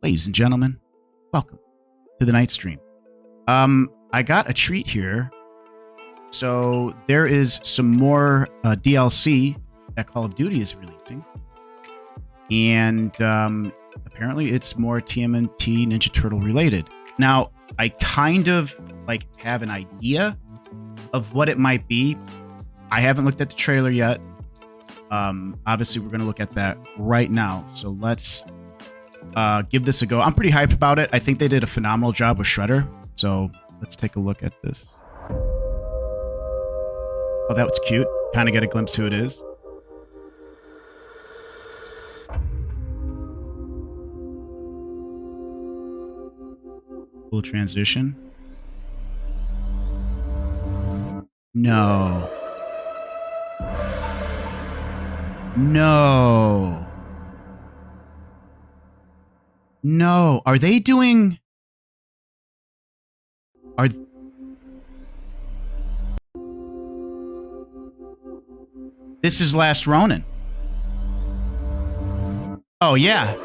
Ladies and gentlemen, welcome to the night stream. I got a treat here. So there is some more DLC that Call of Duty is releasing. And apparently it's more TMNT Ninja Turtle related. Now, I kind of have an idea of what it might be. I haven't looked at the trailer yet. Obviously, we're going to look at that right now. So let's give this a go. I'm pretty hyped about it. I think they did a phenomenal job with Shredder. So let's take a look at this. Oh, that was cute. Kind of get a glimpse who it is. Cool transition. No. No. No. Are they doing... Are... This is Last Ronin. Oh, yeah.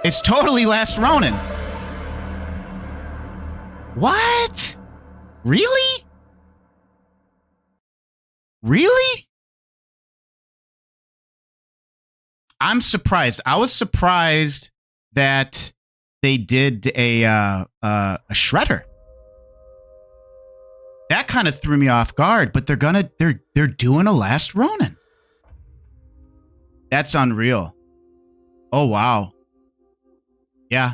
It's totally Last Ronin. What? Really? Really? I'm surprised. I was surprised that they did a Shredder. That kind of threw me off guard, but they're doing a Last Ronin. That's unreal. Oh, wow. Yeah.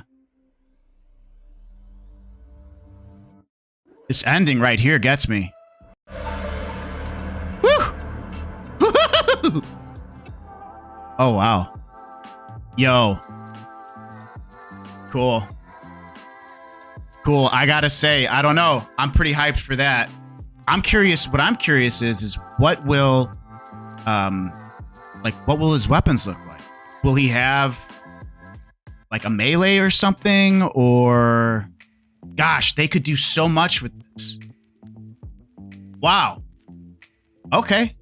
This ending right here gets me. Woo! Oh, wow. Yo. Cool. Cool. I gotta say, I don't know. I'm pretty hyped for that. I'm curious. What I'm curious is what will, what will his weapons look like? Will he have like a melee or something? Or, gosh, they could do so much with this. Wow. Okay.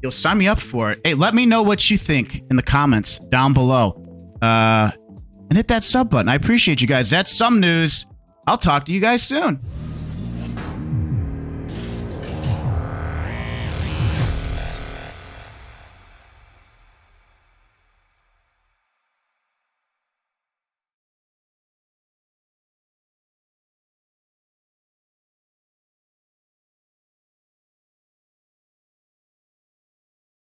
You'll sign me up for it. Hey, let me know what you think in the comments down below. And hit that sub button. I appreciate you guys. That's some news. I'll talk to you guys soon.